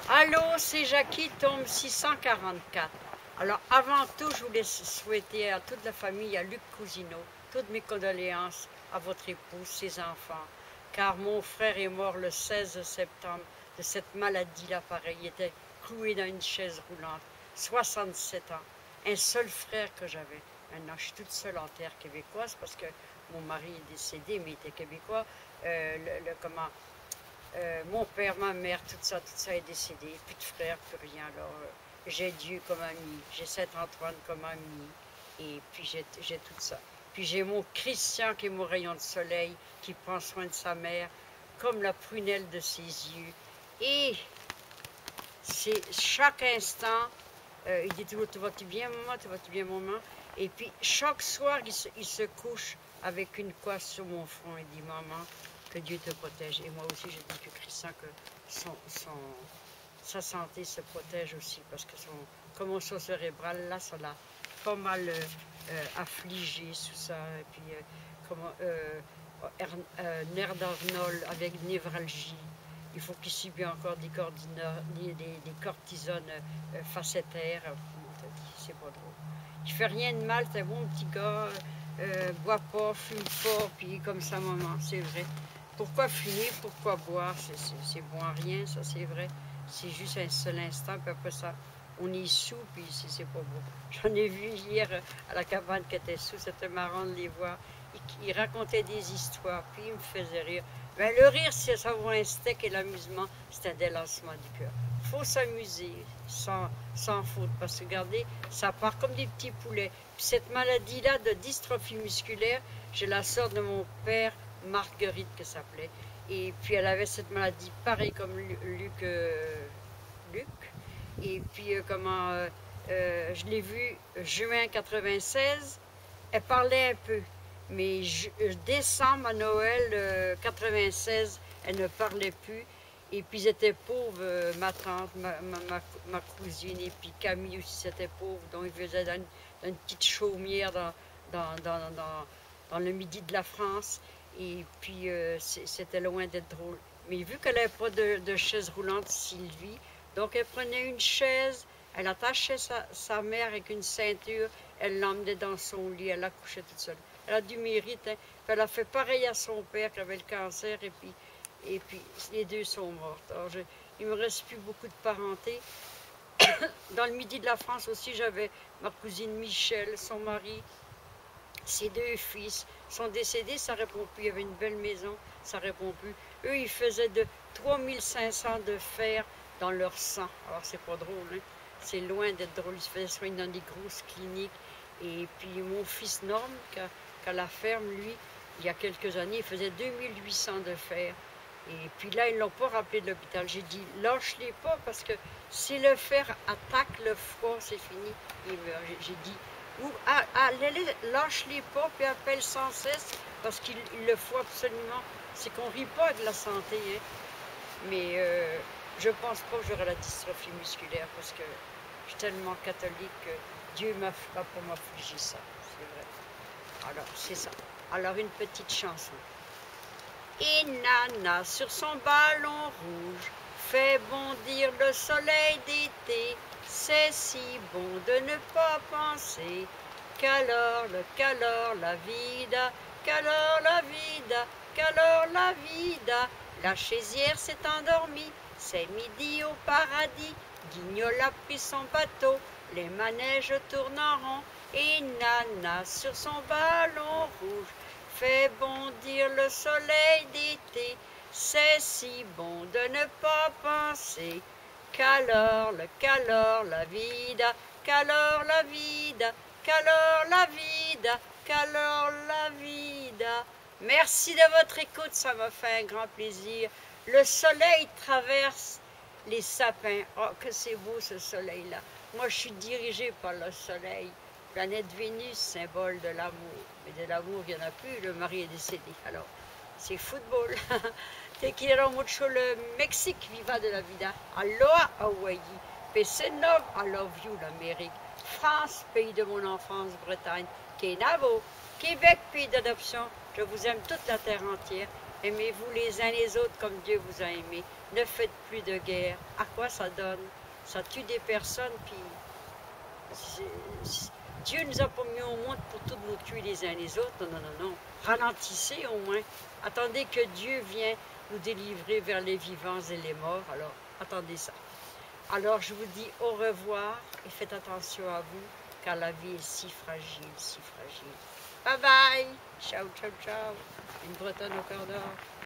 Allô, c'est Jackie, tombe 644. Alors, avant tout, je voulais souhaiter à toute la famille, à Luc Cousineau, toutes mes condoléances à votre épouse, ses enfants, car mon frère est mort le 16 septembre de cette maladie-là, pareil. Il était cloué dans une chaise roulante, 67 ans. Un seul frère que j'avais. Maintenant, je suis toute seule en terre québécoise parce que mon mari est décédé, mais il était québécois. Mon père, ma mère, tout ça est décédé. Plus de frères, plus rien. Alors, j'ai Dieu comme ami, j'ai Saint-Antoine comme ami, et puis j'ai tout ça. Puis j'ai mon Christian qui est mon rayon de soleil, qui prend soin de sa mère, comme la prunelle de ses yeux. Et c'est chaque instant, il dit toujours, tu vas-tu bien, maman, tu vas-tu bien, maman? Et puis chaque soir, il se couche avec une coiffe sur mon front et dit, maman, que Dieu te protège. Et moi aussi, je dis que Christian, que sa santé se protège aussi, parce que son commotion cérébrale, là, ça l'a pas mal affligé, sous ça. Et puis, nerf d'Arnold avec névralgie. Il faut qu'il subisse encore des cortisones facétaires. C'est pas drôle. Il fait rien de mal, c'est un bon petit gars. Bois pas, fume pas, puis comme ça, maman, c'est vrai. Pourquoi fumer, pourquoi boire? C'est bon à rien, ça, c'est vrai. C'est juste un seul instant, puis après ça, on est sous, puis c'est pas beau. J'en ai vu hier à la cabane qui était sous, c'était marrant de les voir. Ils racontaient des histoires, puis ils me faisaient rire. Ben, le rire, c'est savoir un steak et l'amusement, c'est un délancement du cœur. Il faut s'amuser sans faute, parce que regardez, ça part comme des petits poulets. Puis cette maladie-là de dystrophie musculaire, je la sors de mon père, Marguerite, que ça s'appelait. Et puis elle avait cette maladie pareil comme Luc. Et puis je l'ai vue juin 96, elle parlait un peu. Mais décembre à Noël 96, elle ne parlait plus. Et puis ils étaient pauvres, ma tante, ma cousine, et puis Camille aussi, c'était pauvre. Donc ils faisaient dans une petite chaumière dans le midi de la France. Et puis c'était loin d'être drôle. Mais vu qu'elle n'avait pas de chaise roulante, Sylvie, donc elle prenait une chaise, elle attachait sa mère avec une ceinture, elle l'emmenait dans son lit, elle la couchait toute seule. Elle a du mérite, hein. Puis elle a fait pareil à son père qui avait le cancer, et puis les deux sont mortes. Alors il ne me reste plus beaucoup de parenté. Dans le midi de la France aussi, j'avais ma cousine Michel, son mari, ses deux fils sont décédés, ça ne répond plus. Il y avait une belle maison, ça ne répond plus. Eux, ils faisaient de 3500 de fer dans leur sang. Alors, c'est pas drôle, hein? C'est loin d'être drôle. Ils se faisaient soigner dans des grosses cliniques. Et puis, mon fils Norm, qu'à la ferme, lui, il y a quelques années, il faisait 2800 de fer. Et puis là, ils ne l'ont pas rappelé de l'hôpital. J'ai dit, lâche-les pas, parce que si le fer attaque le foie, c'est fini. Il meurt. J'ai dit, lâche-les pas, puis appelle sans cesse, parce qu'il le faut absolument. C'est qu'on ne rit pas de la santé, hein. Mais je pense pas que j'aurai la dystrophie musculaire, parce que je suis tellement catholique que Dieu ne va pas m'affliger ça, c'est vrai. Alors, c'est ça. Alors, une petite chanson. Et Nana, sur son ballon rouge, fait bondir le soleil d'été. C'est si bon de ne pas penser qu'alors la vida, qu'alors la vida, qu'alors la vida. La chaisière s'est endormie, c'est midi au paradis. Guignol a pris son bateau, les manèges tournent en rond. Et Nana, sur son ballon rouge, fait bondir le soleil d'été. C'est si bon de ne pas penser qu'alors la vida, qu'alors la vida, qu'alors la vida, qu'alors la vida. Merci de votre écoute, ça m'a fait un grand plaisir. Le soleil traverse les sapins. Oh, que c'est beau ce soleil-là. Moi, je suis dirigée par le soleil. Planète Vénus, symbole de l'amour. Mais de l'amour, il n'y en a plus, le mari est décédé. Alors, c'est football. Te quiero mucho le Mexique, viva de la vida. Aloha Hawaii. Pesenov, I love you l'Amérique. France, pays de mon enfance, Bretagne. Kenavo, Québec, pays d'adoption. Je vous aime toute la terre entière. Aimez-vous les uns les autres comme Dieu vous a aimé. Ne faites plus de guerre. À quoi ça donne? Ça tue des personnes, puis Dieu nous a pas mis au monde pour tous nous tuer les uns les autres. Non, non, non, non. Ralentissez au moins. Attendez que Dieu vienne nous délivrer vers les vivants et les morts. Alors, attendez ça. Alors, je vous dis au revoir et faites attention à vous, car la vie est si fragile, si fragile. Bye bye! Ciao, ciao, ciao! Une Bretonne au cœur d'or.